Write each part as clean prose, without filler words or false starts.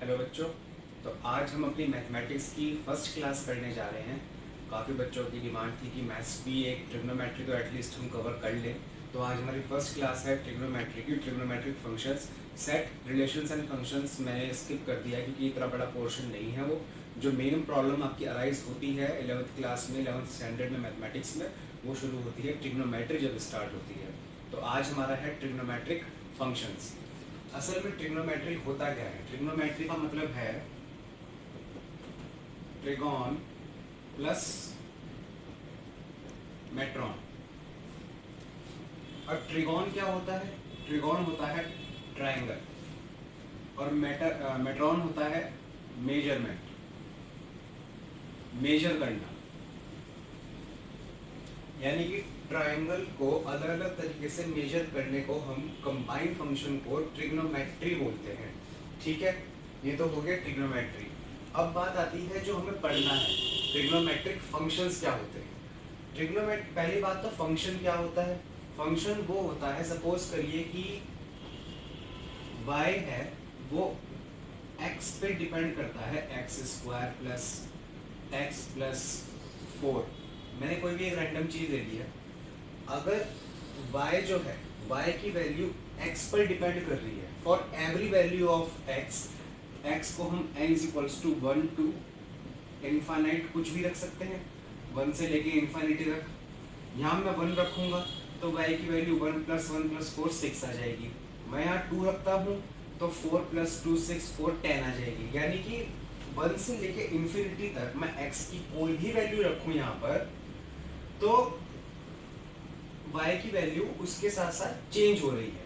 Hello बच्चों। तो आज हम अपनी मैथमेटिक्स की फर्स्ट क्लास करने जा रहे हैं। काफ़ी बच्चों की डिमांड थी कि मैथ्स भी एक ट्रिग्नोमेट्री तो एटलीस्ट हम कवर कर लें। तो आज हमारी फर्स्ट क्लास है ट्रिग्नोमेट्री की। Trigonometric functions, set, relations and functions मैंने स्किप कर दिया क्योंकि इतना बड़ा पोर्शन नहीं है वो। जो मेन प्रॉब्लम आपकी अराइज होती है 11th क्लास में, 11th स्टैंडर्ड में मैथमेटिक्स में, वो शुरू होती है ट्रिग्नोमेट्री जब स्टार्ट होती है। तो आज हमारा है ट्रिग्नोमेट्रिक फंक्शंस। असल में ट्रिग्नोमेट्री होता क्या है? ट्रिग्नोमेट्री का मतलब है ट्रिगोन प्लस मेट्रॉन। और ट्रिगोन क्या होता है? ट्रिगोन होता है ट्रायंगल, और मेट्रॉन होता है मेजरमेंट, मेजर करना। यानी कि ट्रायंगल को अलग अलग तरीके से मेजर करने को हम कंबाइंड फंक्शन को ट्रिग्नोमेट्री बोलते हैं। ठीक है, ये तो हो गया ट्रिग्नोमेट्री। अब बात आती है जो हमें पढ़ना है, ट्रिग्नोमेट्रिक फंक्शंस क्या होते हैं। पहली बात तो फंक्शन क्या होता है? फंक्शन वो होता है, सपोज करिए कि y है वो x पे डिपेंड करता है, x² प्लस x प्लस 4। मैंने कोई भी एक रैंडम चीज ले ली है। अगर y जो है, y की वैल्यू x पर डिपेंड कर रही है, for every value of x को हम n=1 टू इनफाइनाइट कुछ भी रख सकते हैं, 1 से लेके इनफाइनिटी तक। यहाँ मैं 1 रखूंगा तो y की वैल्यू 1 + 1 + 4 6 आ जाएगी। मैं यहाँ 2 रखता हूँ तो 4 + 2 6 4 10 आ जाएगी। यानी कि 1 से लेके इन्फिनिटी तक मैं x की कोई भी वैल्यू रखूँ यहाँ पर, तो y की वैल्यू उसके साथ साथ चेंज हो रही है।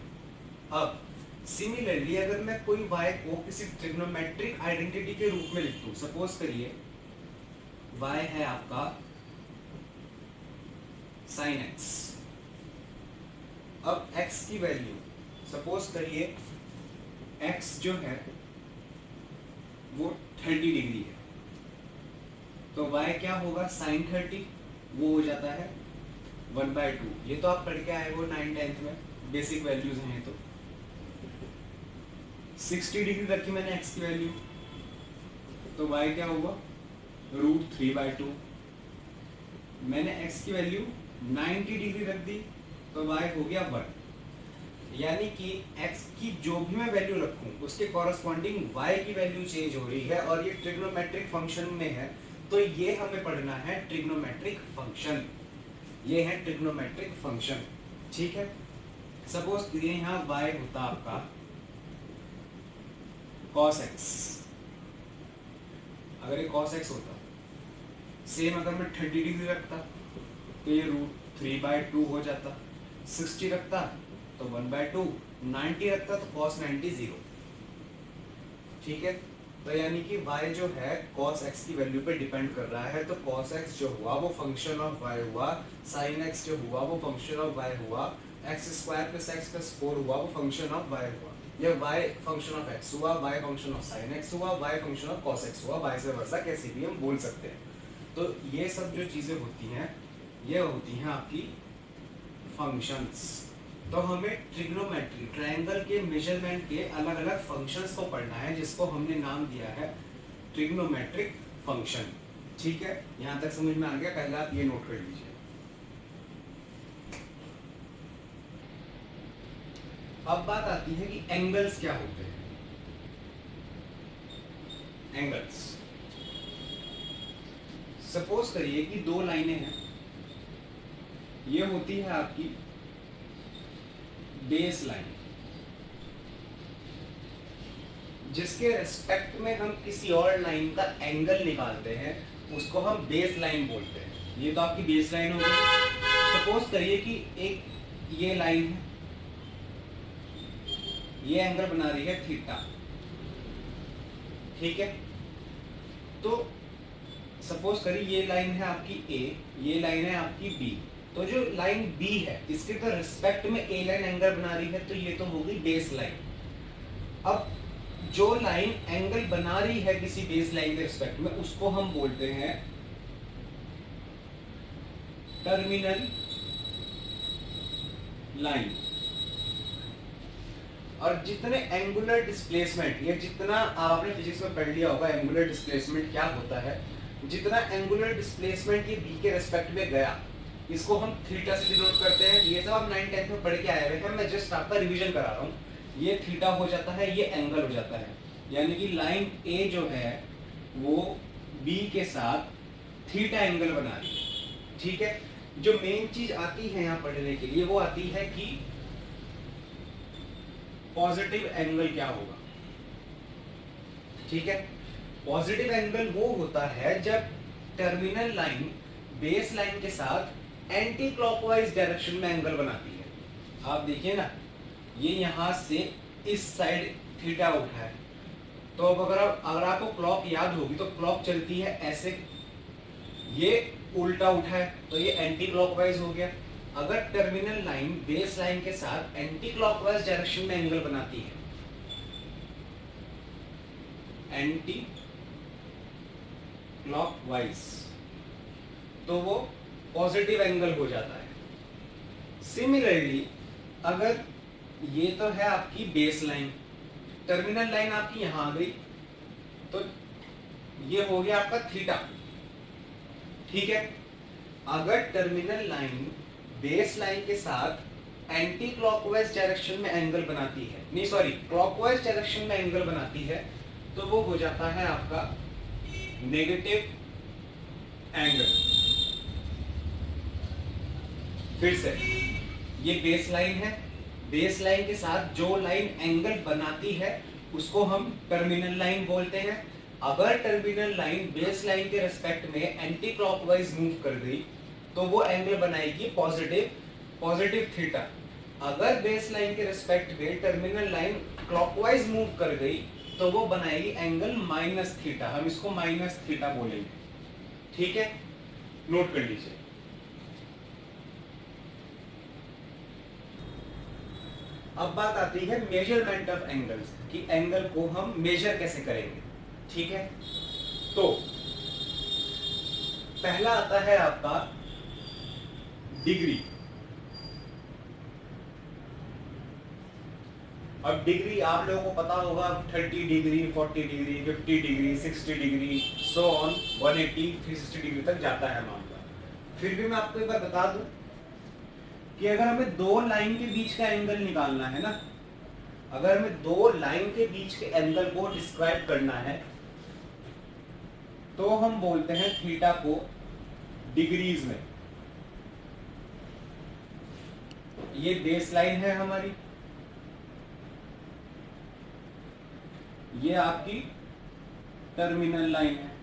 अब सिमिलरली अगर मैं कोई y को किसी ट्रिग्नोमेट्रिक आइडेंटिटी के रूप में लिख दूं, सपोज करिए y है आपका sin x। अब x की वैल्यू सपोज करिए x जो है वो 30 डिग्री है, तो y क्या होगा? sin 30 वो हो जाता है 1/2। ये तो आप पढ़ के आए हो 9th-10th में, बेसिक वैल्यूज हैं। तो 60 डिग्री रखी मैंने x की वैल्यू, तो y क्या होगा? √3/2। मैंने x की वैल्यू 90 डिग्री रख दी तो y हो गया 1। यानी कि x की जो भी मैं वैल्यू रखूं उसके कॉरस्पॉन्डिंग y की वैल्यू चेंज हो रही है, और ये ट्रिग्नोमेट्रिक फंक्शन में है। तो ये हमें पढ़ना है ट्रिग्नोमेट्रिक फंक्शन। ये है ट्रिग्नोमेट्रिक फंक्शन। ठीक है, सपोज करिए यहाँ y होता आपका cos x। अगर ये cos x होता, सेम अगर मैं 30 डिग्री रखता तो ये √3/2 हो जाता, 60 रखता तो 1/2, 90 रखता तो cos 90 0। ठीक है, तो यानी कि y जो है cos x की वैल्यू पे डिपेंड कर रहा है। तो cos x जो हुआ वो फंक्शन ऑफ y हुआ, sin x जो हुआ वो फंक्शन ऑफ y हुआ, x² + x + 4 हुआ वो फंक्शन ऑफ y हुआ। ये y फंक्शन ऑफ x हुआ, y function of sin x हुआ, y function of cos x हुआ, वाइस वर्सा कैसे भी हम बोल सकते हैं। तो ये सब जो चीजें होती हैं ये होती हैं आपकी फंक्शंस। तो हमें ट्रिग्नोमेट्री, ट्रायंगल के मेजरमेंट के अलग अलग फंक्शंस को पढ़ना है, जिसको हमने नाम दिया है ट्रिग्नोमेट्रिक फंक्शन। ठीक है, यहां तक समझ में आ गया? पहले आप ये नोट कर लीजिए। अब बात आती है कि एंगल्स क्या होते हैं। एंगल्स, सपोज करिए कि दो लाइनें हैं। ये होती है आपकी बेस लाइन, जिसके रेस्पेक्ट में हम किसी और लाइन का एंगल निकालते हैं उसको हम बेस लाइन बोलते हैं। ये तो आपकी बेस लाइन हो गई। सपोज करिए कि एक ये लाइन है, ये एंगल बना रही है थीटा। ठीक है, तो सपोज करिए ये लाइन है आपकी ए, ये लाइन है आपकी बी। तो जो लाइन बी है इसके तो रिस्पेक्ट में ए लाइन एंगल बना रही है, तो ये तो होगी बेस लाइन। अब जो लाइन एंगल बना रही है किसी बेस लाइन के रिस्पेक्ट में उसको हम बोलते हैं टर्मिनल लाइन। और जितने एंगुलर डिस्प्लेसमेंट, ये जितना आपने फिजिक्स में पढ़ लिया होगा एंगुलर डिस्प्लेसमेंट क्या होता है, जितना एंगुलर डिस्प्लेसमेंट ये बी के रेस्पेक्ट में गया, इसको हम थीटा से डिनोट करते हैं। ये सब आप 9th 10th में पढ़ के आए हुए हैं, मैं जस्ट आपका रिवीजन करा रहा हूँ। ये थीटा हो जाता है, ये एंगल हो जाता है, यानी कि लाइन ए जो है वो बी के साथ थीटा एंगल बना रही है। ठीक है, जो मेन चीज आती है यहाँ पढ़ने के लिए वो आती है कि पॉजिटिव एंगल क्या होगा। ठीक है, पॉजिटिव एंगल वो होता है जब टर्मिनल लाइन बेस लाइन के साथ एंटी क्लॉकवाइज डायरेक्शन में एंगल बनाती है। आप देखिए ना, ये यहां से इस साइड थीटा उठा है, तो अब अगर आपको क्लॉक याद होगी तो क्लॉक चलती है ऐसे, ये उल्टा उठा है तो ये एंटी क्लॉकवाइज हो गया। अगर टर्मिनल लाइन बेस लाइन के साथ एंटी क्लॉकवाइज डायरेक्शन में एंगल बनाती है, एंटी क्लॉकवाइज, तो वो पॉजिटिव एंगल हो जाता है। सिमिलरली अगर ये तो है आपकी बेस लाइन, टर्मिनल लाइन आपकी यहां आ गई, तो ये हो गया आपका थीटा। ठीक है, अगर टर्मिनल लाइन बेस लाइन के साथ एंटी क्लॉकवाइज डायरेक्शन में एंगल बनाती है, नहीं सॉरी क्लॉकवाइज डायरेक्शन में एंगल बनाती है, तो वो हो जाता है आपका नेगेटिव एंगल। फिर से ये बेस लाइन है, बेस लाइन के साथ जो लाइन एंगल बनाती है उसको हम टर्मिनल लाइन बोलते हैं। अगर टर्मिनल लाइन बेस लाइन के रिस्पेक्ट में एंटी क्लॉकवाइज मूव कर गई तो वो एंगल बनाएगी पॉजिटिव थीटा। अगर बेस लाइन के रिस्पेक्ट में टर्मिनल लाइन क्लॉकवाइज मूव कर गई तो वो बनाएगी एंगल माइनस थीटा, हम इसको माइनस थीटा बोलेंगे। ठीक है, नोट कर लीजिए। अब बात आती है मेजरमेंट ऑफ एंगल्स, कि एंगल को हम मेजर कैसे करेंगे। ठीक है, तो पहला आता है आपका डिग्री। अब डिग्री आप लोगों को पता होगा, 30 degree, 40 degree, 50 degree, 60 degree, so on 180, 360 degree तक जाता है मामला। फिर भी मैं आपको एक बार बता दूं कि अगर हमें दो लाइन के बीच का एंगल निकालना है ना, अगर हमें दो लाइन के बीच के एंगल को डिस्क्राइब करना है तो हम बोलते हैं थीटा को डिग्रीज में। ये बेस लाइन है हमारी, ये आपकी टर्मिनल लाइन है।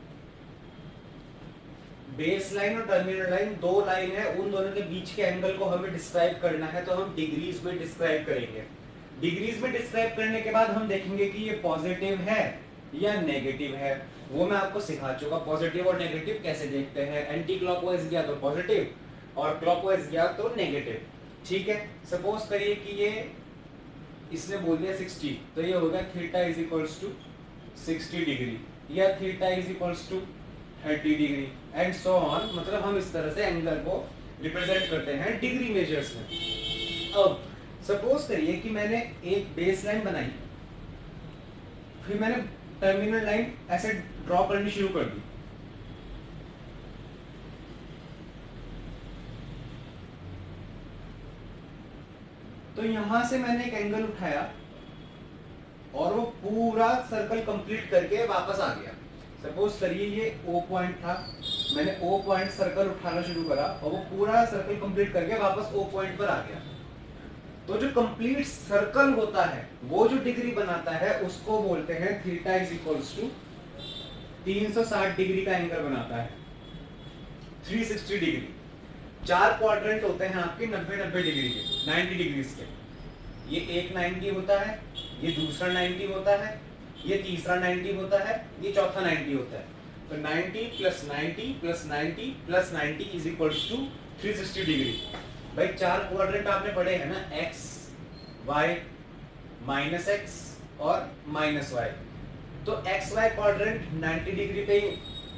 बेस लाइन और टर्मिनल लाइन दो लाइन है, उन दोनों के बीच के एंगल को हमें डिस्क्राइब करना है तो हम डिग्रीज में डिस्क्राइब करेंगे। डिग्रीज में डिस्क्राइब करने के बाद हम देखेंगे कि ये पॉजिटिव है या नेगेटिव है, वो मैं आपको सिखा चुका। पॉजिटिव और नेगेटिव कैसे देखते हैं, एंटी क्लॉकवाइज गया तो पॉजिटिव और क्लॉकवाइज गया तो नेगेटिव। ठीक है, सपोज करिए कि ये इसने बोल दिया 60, तो ये होगा theta is equals to 60 degree या theta is equals to 30 degree and so on. मतलब हम इस तरह से एंगल को रिप्रेजेंट करते हैं डिग्री मेजर्स में। अब सपोज करिए कि मैंने एक बेस लाइन बनाई, फिर मैंने टर्मिनल लाइन ऐसे ड्रॉ करनी शुरू कर दी। तो यहां से मैंने एक एंगल उठाया और वो पूरा सर्कल कंप्लीट करके वापस आ गया। सपोज करिए ये O पॉइंट था, मैंने O पॉइंट सर्कल उठाना शुरू करा और वो पूरा सर्कल कंप्लीट करके वापस O पॉइंट पर आ गया। तो जो कंप्लीट सर्कल होता है वो जो डिग्री बनाता है उसको बोलते हैं theta is equals to 360 degree का एंगल बनाता है, 360 डिग्री। चार क्वाड्रेंट होते हैं आपके 90-90 डिग्री के, 90 डिग्रीज के। ये एक 90 होता है, ये दूसरा 90 होता है, ये तीसरा 90 होता है, ये चौथा 90 होता है। तो 90 plus 90 plus 90 plus 90 is equals to 360 degree. भाई चार क्वाड्रेंट आपने पढ़े हैं ना, x, y, माइनस x और माइनस y। तो x y क्वाड्रेंट 90 डिग्री पे ही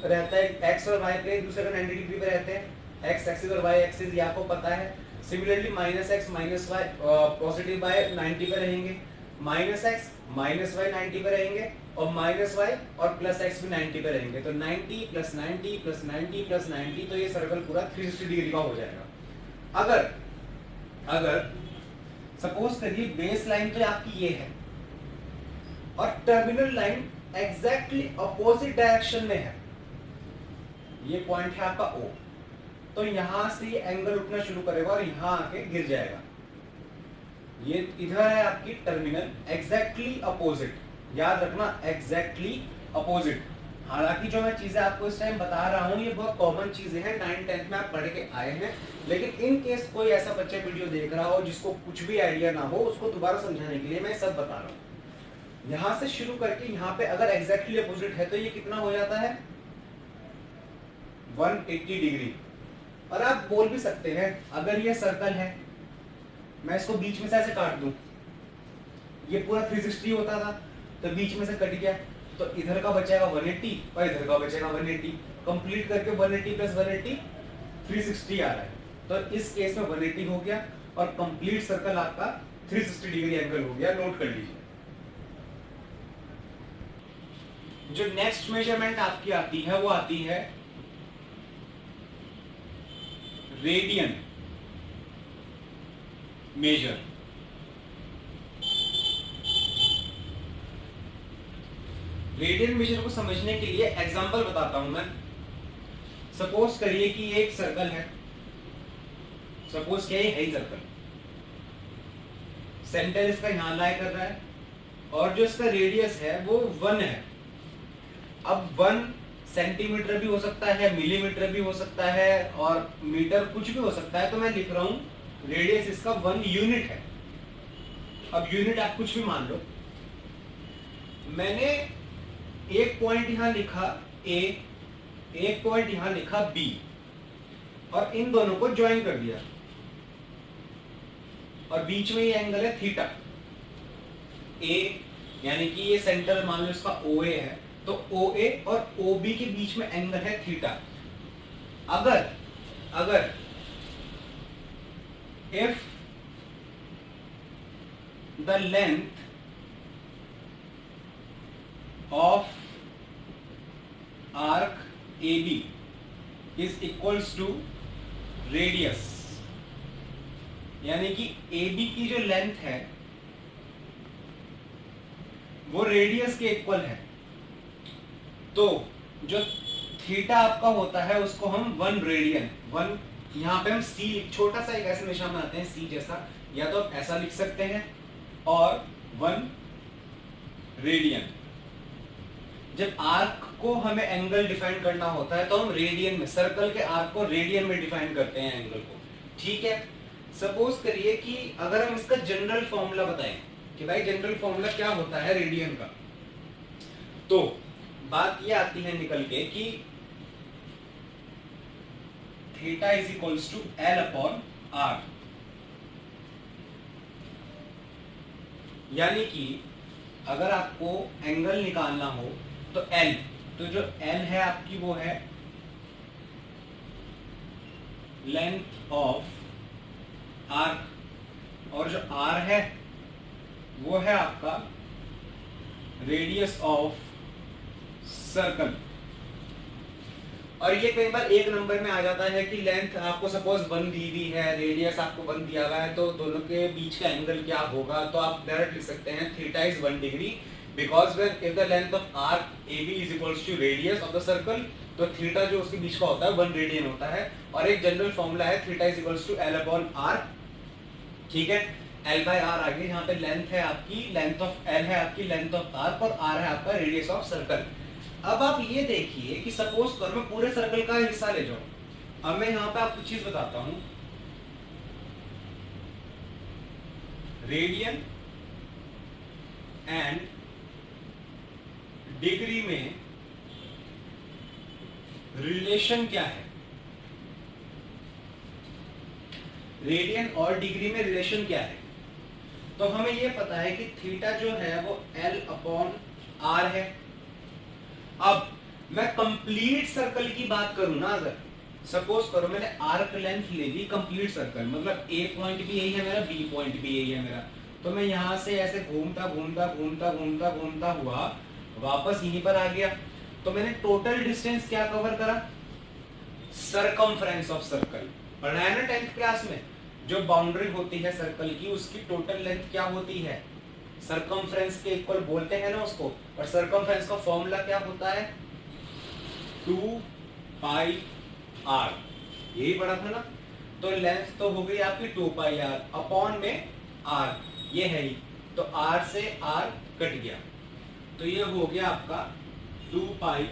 रहता है, x और y पे एक दूसरे का 90 डिग्री पे रहते हैं। x एक्सिस और y एक्सिस ये आपको पता है। Similarly minus x minus y positive y 90 पे रहेंगे। माइनस एक्स माइनस वाई 90 पे रहेंगे और माइनस वाई और प्लस एक्स भी 90 पे रहेंगे, तो 90 प्लस 90 प्लस 90 प्लस 90, तो ये सर्कल पूरा 360 डिग्री का हो जाएगा। अगर सपोज करिए बेस लाइन तो आपकी ये है और terminal line exactly opposite direction में है, ये पॉइंट है आपका O, तो यहां से ये एंगल उठना शुरू करेगा और यहां आके गिर जाएगा। ये इधर है आपकी टर्मिनल, एग्जैक्टली अपोजिट, याद रखना एग्जैक्टली अपोजिट। हालांकि जो मैं चीजें आपको इस टाइम बता रहा हूं ये बहुत कॉमन चीजें हैं, 9th-10th में आप पढ़ के आए हैं, लेकिन इन केस कोई ऐसा बच्चा वीडियो देख रहा हो जिसको कुछ भी आइडिया ना हो, उसको दोबारा समझाने के लिए मैं सब बता रहा हूं। यहां से शुरू करके यहां पे अगर एग्जैक्टली अपोजिट है तो ये कितना हो जाता है 180 डिग्री। और आप बोल भी सकते हैं अगर ये सर्कल है, मैं इसको बीच में से ऐसे काट दूं, ये पूरा 360 होता था तो बीच में से कट गया, तो इधर का बचेगा 180 और इधर का बचेगा 180, कंप्लीट करके 180 प्लस 180 360 आ रहा है, तो इस केस में 180 हो गया और कंप्लीट सर्कल आपका 360 डिग्री एंगल हो गया, नोट कर लीजिए। जो नेक्स्ट मेजरमेंट आपकी आती है वो आती है रेडियन मेजर। रेडियन मेजर को समझने के लिए एग्जांपल बताता हूं मैं। सपोज करिए कि एक सर्कल है, सपोज क्या है ही सर्कल, सेंटर इसका यहां लाई कर रहा है और जो इसका रेडियस है वो 1 है। अब 1 सेंटीमीटर भी हो सकता है, मिलीमीटर भी हो सकता है और मीटर कुछ भी हो सकता है, तो मैं लिख रहा हूं रेडियस इसका 1 यूनिट है। अब यूनिट आप कुछ भी मान लो, मैंने एक पॉइंट यहां लिखा A, एक पॉइंट यहां लिखा B और इन दोनों को ज्वाइन कर दिया और बीच में ये एंगल है थीटा। A यानी कि ये सेंटर मान लो इसका OA है, तो OA और OB के बीच में एंगल है थीटा। अगर if the length of arc AB is equals to radius, यानी कि AB की जो लेंथ है वो रेडियस के इक्वल है, तो जो थीटा आपका होता है उसको हम 1 रेडियन, 1 यहाँ पे हम C छोटा सा एक ऐसा निशान बनाते हैं C जैसा, या तो आप ऐसा लिख सकते हैं और 1 रेडियन। जब आर्क को हमें एंगल डिफाइन करना होता है तो हम रेडियन में, सर्कल के आर्क को रेडियन में डिफाइन करते हैं एंगल को, ठीक है। सपोज करिए कि अगर हम इसका जनरल फॉर्मूला बताएं कि भाई जनरल फॉर्मूला क्या होता है रेडियन का, तो बात ये आती है निकल के कि theta is equals to L upon R, यानी कि अगर आपको एंगल निकालना हो तो L, तो जो L है आपकी वो है लेंथ ऑफ आर्क और जो R है वो है आपका रेडियस ऑफ सर्कल। और ये कई बार एक नंबर में आ जाता है कि लेंथ आपको सपोज 1 दी हुई है, रेडियस आपको 1 दिया हुआ है, तो दोनों के बीच का एंगल क्या होगा, तो आप डायरेक्ट लिख सकते हैं theta is 1 degree, because when if the length of arc AB is equals to radius of the circle, तो थीटा जो उसके बीच का होता है 1 रेडियन होता है। और एक जनरल फॉर्मूला है theta is equals to L upon R, ठीक है। L बाय R आगे यहाँ पे लेंथ है आपकी, लेंथ ऑफ L है आपकी लेंथ ऑफ आर्क और R है आपका रेडियस ऑफ सर्कल। अब आप ये देखिए कि सपोज करो मैं पूरे सर्कल का हिस्सा ले जाऊं, अब मैं यहाँ पे आपको चीज बताता हूं, रेडियन एंड डिग्री में रिलेशन क्या है, रेडियन और डिग्री में रिलेशन क्या है, तो हमें यह पता है कि थीटा जो है वो L अपॉन R है। अब मैं कंप्लीट सर्कल की बात करूं ना, अगर सपोज करो मैंने आर्क लेंथ ले ली कंप्लीट सर्कल, मतलब A पॉइंट भी यही है मेरा, B पॉइंट भी यही है मेरा, तो मैं यहाँ से ऐसे घूमता घूमता घूमता घूमता घूमता हुआ वापस यहीं पर आ गया। तो मैंने टोटल डिस्टेंस क्या कवर करा? Circumference of circle. पढ़ाया ना 10th क्लास में, जो बाउंड्री होती है सर्कल की उसकी टोटल लेंथ क्या होती है? सरकमफ्रेंस के इक्वल बोलते हैं ना उसको। और सरकमफ्रेंस का फॉर्मूला क्या होता है? 2 पाई r। यही पढ़ा था ना। तो लेंथ तो हो गई आपकी 2 पाई r अपॉन में r, ये है ही। तो r से r कट गया, तो ये हो गया आपका 2 पाई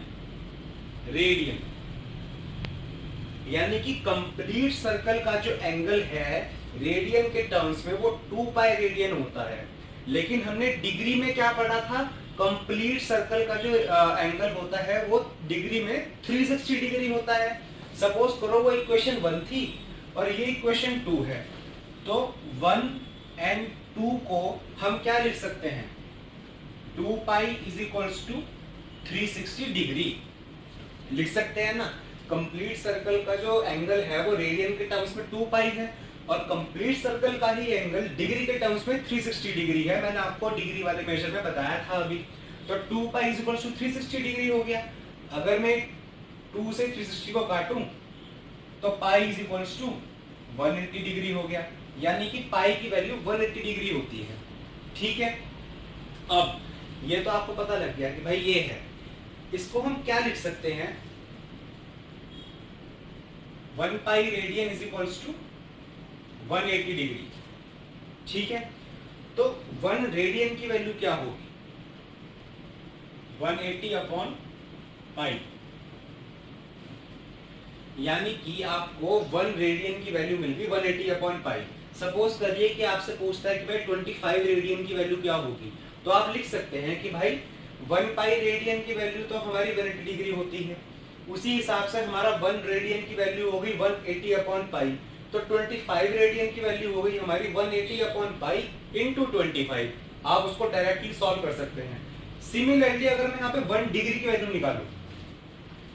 रेडियन। यानी कि कंप्लीट सर्कल का जो एंगल है रेडियन के टर्म्स में वो 2 पाई रेडियन होता है। लेकिन हमने डिग्री में क्या पढ़ा था? कंप्लीट सर्कल का जो एंगल होता है वो डिग्री में 360 डिग्री होता है। सपोज करो वो इक्वेशन 1 थी और ये इक्वेशन 2 है, तो 1 एंड 2 को हम क्या लिख सकते हैं? 2 pi is equals to 360 degree लिख सकते हैं ना। कंप्लीट सर्कल का जो एंगल है वो रेडियन के टर्म्स में 2 पाई है और कंप्लीट सर्कल का ही एंगल डिग्री के टर्म्स में 360 डिग्री है। मैंने आपको डिग्री वाले मेजर में बताया था अभी। तो 2 pi is equals to 360 degree हो गया। अगर मैं 2 से 360 को काटूं तो pi is equals to 180 degree हो गया। यानी कि पाई की वैल्यू 180 डिग्री होती है। ठीक है, अब ये तो आपको पता लग गया कि भाई ये है। इसको हम क्या लिख सकते हैं? 1 pi radian is equals to 180 degree. ठीक है, तो 1 रेडियन की वैल्यू क्या होगी? 180 अपॉन पाई। यानी कि आपको 1 रेडियन की वैल्यू मिल गई 180 अपॉन पाई। सपोज करिए कि आपसे पूछता है कि भाई 25 रेडियन की वैल्यू क्या होगी, तो आप लिख सकते हैं कि भाई 1 पाई रेडियन की वैल्यू तो हमारी 180 डिग्री होती है। उसी हिसाब से हमारा 1 रेडियन की वैल्यू हो गई 180 अपॉन पाई। तो 25 रेडियन की वैल्यू हो गई हमारी 180 अपॉन पाई इंटू 25। आप उसको डायरेक्टली सॉल्व कर सकते हैं। सिमिलरली अगर मैं यहाँ पे 1 डिग्री की वैल्यू निकालूं,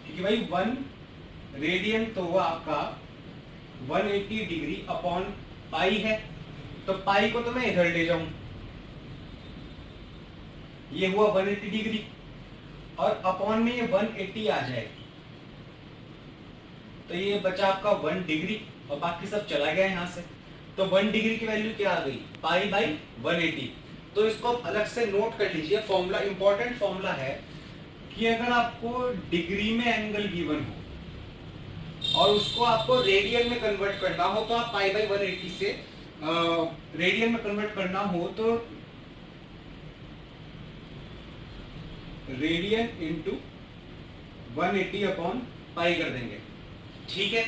क्योंकि भाई 1 रेडियन तो वो आपका 180 डिग्री अपॉन पाई है, तो पाई को तो मैं इधर ले जाऊं, ये हुआ 180 डिग्री और अपॉन में ये 180 आ जाएगी, तो ये बचा आपका 1 डिग्री और बाकी सब चला गया यहां से। तो 1 डिग्री की वैल्यू क्या आ गई? Pi by 180। तो इसको अलग से नोट कर लीजिए, फॉर्मूला इंपॉर्टेंट फॉर्मूला है कि अगर आपको डिग्री में एंगल गिवन हो और उसको आपको रेडियन में कन्वर्ट करना हो तो आप पाई बाई 180 से रेडियन में कन्वर्ट करना हो तो रेडियन इंटू 180 अपॉन पाई कर देंगे। ठीक है,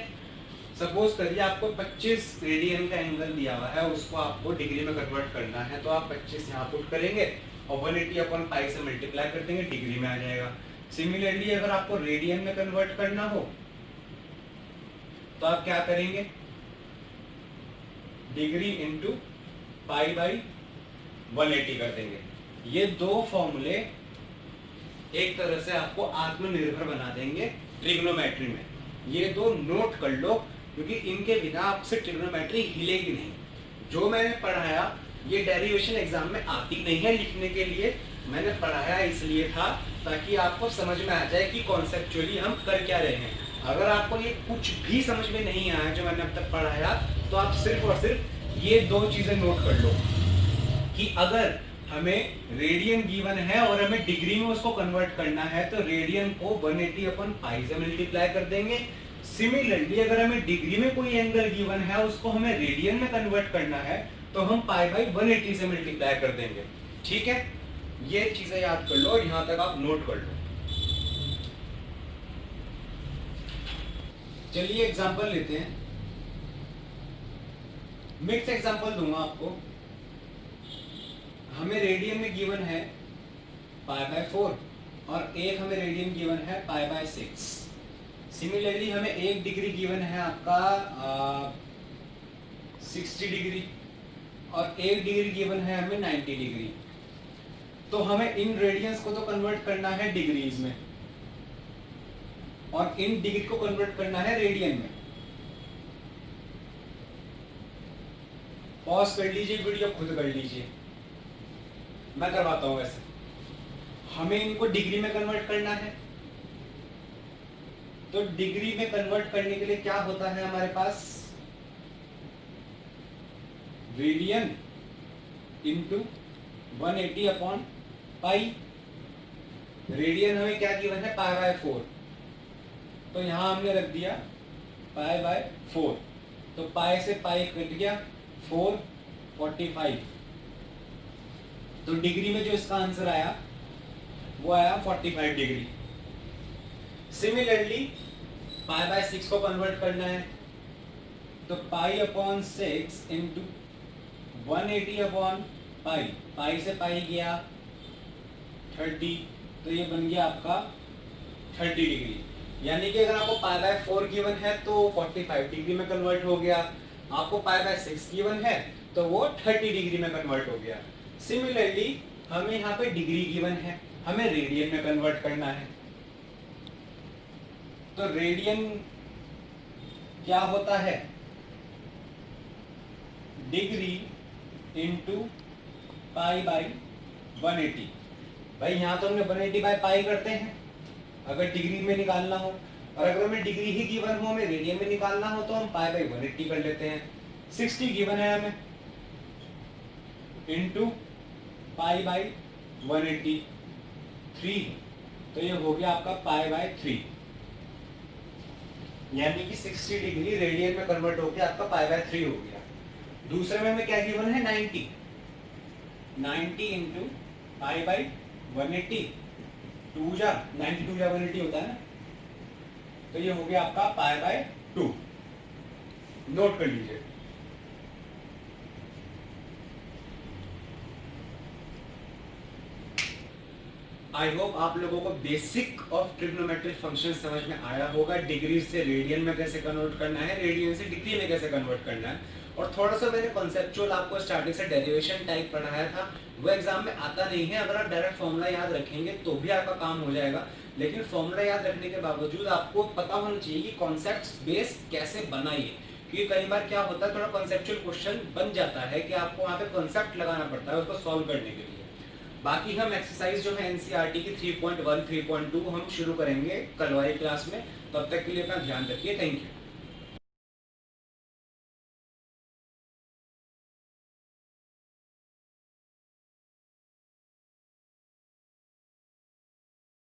सपोज करिए आपको 25 रेडियन का एंगल दिया हुआ है, उसको आपको डिग्री में कन्वर्ट करना है, तो आप 25 यहाँ पुट करेंगे और 180 अपॉन पाई से मल्टीप्लाई कर देंगे, डिग्री में आ जाएगा। सिमिलरली अगर आपको रेडियन में कन्वर्ट करना हो तो आप क्या करेंगे? डिग्री इंटू पाई बाई 180 कर देंगे। ये दो फॉर्मूले एक तरह से आपको आत्मनिर्भर बना देंगे ट्रिग्नोमेट्री में। ये दो नोट कर लो, क्योंकि इनके बिना आपसे ट्रिग्नोमेट्री हिलेगी नहीं। जो मैंने पढ़ाया ये डेरिवेशन एग्जाम में आती नहीं है लिखने के लिए, मैंने पढ़ाया इसलिए था ताकि आपको समझ में आ जाए कि कॉन्सेप्चुअली हम कर क्या रहे हैं। अगर आपको ये कुछ भी समझ में नहीं आया जो मैंने अब तक पढ़ाया, तो आप सिर्फ और सिर्फ ये दो चीजें नोट कर लो कि अगर हमें रेडियन गिवन है और हमें डिग्री में उसको कन्वर्ट करना है तो रेडियन को 180 अपॉन पाई से मल्टीप्लाई कर देंगे। सिमिलरली अगर हमें डिग्री में कोई एंगल गिवन है उसको हमें रेडियन में कन्वर्ट करना है तो हम पाई बाई 180 से मल्टीप्लाई कर देंगे। ठीक है, ये चीजें याद कर लो और यहां तक आप नोट कर लो। चलिए एग्जांपल लेते हैं। मिक्स एग्जांपल दूंगा आपको। हमें रेडियन में गिवन है पाई बाय 4 और एक हमें रेडियन गिवन है पाई बाय 6। सिमिलरली हमें एक डिग्री गिवन है आपका 60 डिग्री और एक डिग्री गिवन है हमें 90 डिग्री। तो हमें इन रेडियंस को तो कन्वर्ट करना है डिग्रीज में और इन डिग्री को कन्वर्ट करना है रेडियन में। पॉज कर लीजिए वीडियो, खुद कर लीजिए, मैं करवाता हूँ। वैसे हमें इनको डिग्री में कन्वर्ट करना है, तो डिग्री में कन्वर्ट करने के लिए क्या होता है हमारे पास, radian into 180 upon pi. Radian हमें क्या गिवन है, पाई बाय 4, तो यहां हमने रख दिया पाई बाय 4, तो पाई से पाई कट गया, 445। तो डिग्री में जो इसका आंसर आया वो आया 45 डिग्री। सिमिलरली पाई बाय 6 को कन्वर्ट करना है, तो pi upon 6 into 180 upon pi, pi से पाई गया 30, तो ये बन गया आपका 30 डिग्री। यानी कि अगर आपको पाई बाय 4 गिवन है तो 45 डिग्री में कन्वर्ट हो गया, आपको पाई बाय 6 गिवन है तो वो 30 डिग्री में कन्वर्ट हो गया। सिमिलरली हमें यहाँ पे डिग्री गिवन है, हमें रेडियन में कन्वर्ट करना है, तो रेडियन क्या होता है, डिग्री इंटू पाई बाई 180। भाई यहाँ तो हमने 180 बाई पाई करते हैं अगर डिग्री में निकालना हो, और अगर हमें डिग्री ही गिवन हो, हमें रेडियन में निकालना हो तो हम पाई बाई 180 कर लेते हैं। 60 गिवन है हमें, इंटू पाई बाई 180 3, तो ये हो गया आपका पाई बाय 3, यानी कि 60 डिग्री रेडियन में कन्वर्ट होकर आपका पाई बाय 3 हो गया। दूसरे में हमें क्या गिवन है, 90 इंटू पाई बाई 180, 2 जा 92 जा 180 होता है ना, तो ये हो गया आपका पाई बाय 2। नोट कर लीजिए। आई होप आप लोगों को बेसिक ऑफ ट्रिग्नोमेट्रिक फंक्शन समझ में आया होगा। डिग्री से रेडियन में कैसे कन्वर्ट करना है, रेडियन से डिग्री में कैसे कन्वर्ट करना है, और थोड़ा सा मैंने कॉन्सेप्चुअल आपको स्टार्टिंग से डेरिवेशन टाइप पढ़ाया था, वो एग्जाम में आता नहीं है। अगर आप डायरेक्ट फॉर्मूला याद रखेंगे तो भी आपका काम हो जाएगा, लेकिन फॉर्मूला याद रखने के बावजूद आपको पता होना चाहिए कि कॉन्सेप्ट बेस कैसे बनाइए, क्योंकि कई बार क्या होता है थोड़ा कॉन्सेप्चुअल क्वेश्चन बन जाता है कि आपको वहाँ पे कॉन्सेप्ट लगाना पड़ता है उसको सॉल्व करने के लिए। बाकी हम एक्सरसाइज जो है एनसीईआरटी की 3.1 3.2 हम शुरू करेंगे कल वाली क्लास में, तब तक के लिए अपना ध्यान रखिए। Thank you.